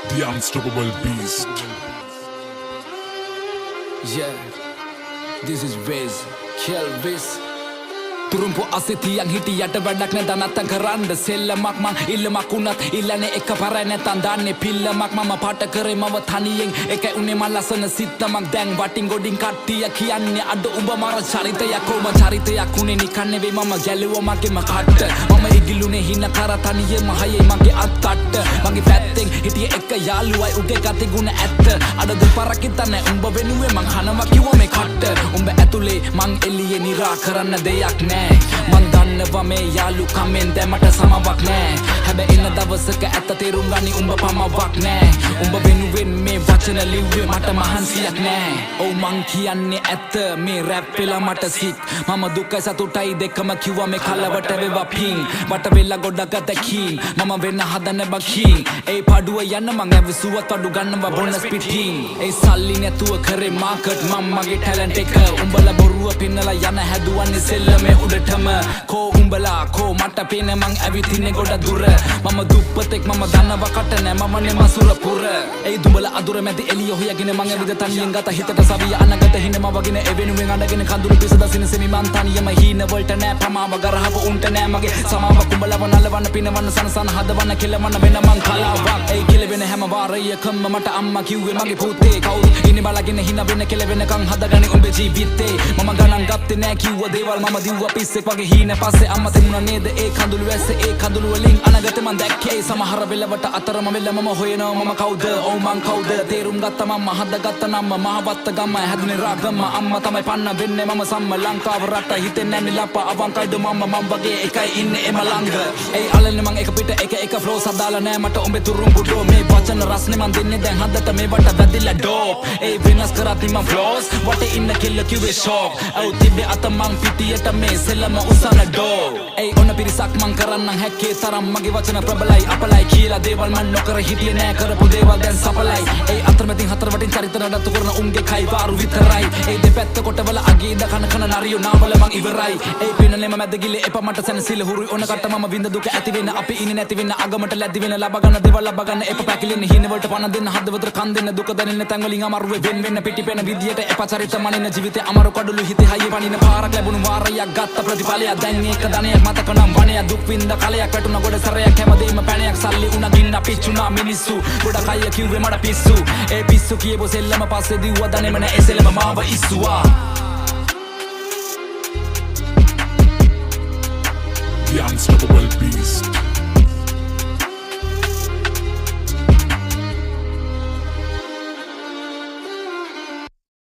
The unstoppable beast. Yeah, this is Wiz, Kill Wiz. Turumpu asitiyang hitiyata වැඩක් නැත නැත්තම් කරන්න සෙල්ලමක් මං ඉල්ලමක් උනත් ඉල්ලන්නේ එක පරයි නැත්තම් දාන්නේ පිල්ලමක් මම පාට කරේ මව තනියෙන් එකයි උනේ මං ලස්සන සිත්තමක් දැන් වටින් ගොඩින් කට්ටිය කියන්නේ අඩ උඹ මර චරිතයක් කොම චරිතයක් උනේ නිකන් නෙවෙයි මම ගැලුවා මගේම කට්ට මම ඉගිලුනේ හින කර තනියෙම හයේ මගේ අත්තට්ට මගේ පැත්තෙන් හිටියේ එක යාළුවයි උගේ ගති ගුණ ඇත්ත අඩ දෙපාරක් හිතන්නේ උඹ වෙනුවේ මං හනවා කිව්වා මේ කට්ට උඹ ඇතුලේ මං එළියේ නිරා කරන්න දෙයක් නෑ මන් දන්නවා මේ යාළුකමෙන් දැමට සමවක් නෑ හැබැයි එන දවසක ඇත්ත තේරුම් ගනි උඹ පමවක් නෑ උඹ වෙනුවෙන් මේ වචන ලිව්වේ මට මහන්සියක් නෑ ඔව් මං කියන්නේ ඇත්ත මේ රැප් වෙලා මට සිත් මම දුකයි සතුටයි දෙකම කිව්වා මේ කලවට වේවා පිං වට වෙලා ගොඩක් අතකින් මම වෙන්න හදන බකින් ඒ පඩුව යන්න මං ඇවිසුවත් අඩු ගන්නවා බොනස් පිටින් ඒ සල්ලි නැතුව කරේ මාකට් මම මගේ ටැලන්ට් එක උඹලා බොරුව පින්නලා යන හැදුවන්නේ සෙල්ලමේ උඩටම කෝ උඹලා කෝ මට පේන මං ඇවිතින්නේ ගොඩ දුර මම දුප්පතෙක් මම දන්නවා කට නෑ මම නේ මසුර පුර ඒ දුඹලා අදුර මැදි එළිය හොයගෙන මං ඇවිද තනියෙන් ගත හිතට සවිය අනගත හිනම වගෙන ඒ වෙනුවෙන් අඬගෙන කඳුළු පිස දසින සෙමි මං තනියම හීන වලට නෑ පමාව ගරහව උන්ට නෑ මගේ සමාව උඹලව නලවන්න පිනවන්න සනසන හදවන්න කෙලවන්න වෙන මං කලාවක් ඒ කෙලවෙන හැම වාරයකම මට අම්මා කිව්වේ මගේ පුතේ කවුරු ඉන්නේ බලගෙන හින වෙන කෙලවෙනකන් හදගනි උඹේ ජීවිතේ මම ගණන් ගත්තේ නෑ කිව්ව දේවල් මම දිව්වා පිස්සෙක් වගේ හීන පස්සේ අම්මා තිබුණා නේද ඒ කඳුළු ඇස්සේ ඒ කඳුළු වලින් අනගත මං දැක්කේ සමහර වෙලවට අතරම වෙල මම හොයනවා මම කවුද ඔව් මං කවුද තේරුම් ගත්තා මම හදගත්ත නම මහවත්ත ගම හැදුනේ රාගම අම්මා තමයි පන්න වෙන්නේ මම සම්ම ලංකාව රට හිතෙන්නේ නැන්නේ ලපා අවංකයිද මම වගේ එකයි ඉන්නේ එම ළඟ ඒ අලන්නේ මං එක පිට එක ෆ්ලෝ සදාලා නෑ මට උඹේ තුරුම් පුඩෝ මේ වචන රස්නේ මං දෙන්නේ දැන් හදට මේ වට වැදිලා ඩෝප් ඒ වෙනස් කරati මං ෆ්ලෝස් වටේ ඉන්න කෙල්ල කිව්වේ ෂොක් ඔව් තිබ්බේ අත මං පිටියට මේ සෙල්ලම උසන ඩෝ ඒ ඔන්න පිරිසක් මං කරන්නම් හැක්කේ තරම් මගේ වචන ප්‍රබලයි අපලයි කියලා දේවල් මං නොකර හිටියේ නෑ කරපු දේවල් දැන් සඵලයි ඒ අතරමැදින් හතර වටින් චරිත නඩත්තු කරන උන්ගේ කයි වාරු විතරයි ඒ දෙපැත්ත කොටවල අගේ ඉඳ කන නරියෝ නාවල මං ඉවරයි ඒ පිනනේම මැද ගිලේ එපා මට සැනසෙල හුරුයි ඔන්න කට මම විඳ දුක ඇති වෙන අපි ඉන්නේ නැති වෙන අගමට ලැබි වෙන ලබ ගන්න දේවල් ලබ ගන්න එපා පැකිලෙන හින වලට පණ දෙන්න හදවතට කන් දෙන්න දුක දැනෙන තැන් වලින් අමාරුවේ වෙන්න පිටිපෙන විදියට එපා චරිත මනින ජීවිතේ අමාරු කඩළු හිතේ හයිය පනින පාරක් ලැබුණු වාරයක් ගත්ත ප්‍රතිඵලය දැන් ඒක ධනයක් මතක නම් වණය දුක් විඳ කලයක් වැටුණ ගොඩ සරයක් හැමදේම පැණයක් සල්ලි උණ ගින්න පිච්චුණා මිනිස්සු ගොඩක් අය කිව්වේ මට පිස්සු ඒ පිස්සු කියපු සෙල්ලම පස්සේ දිව්වා දනේම නෑ ඒ සෙල්ලම මාව ඉස්සුවා The unstoppable beast.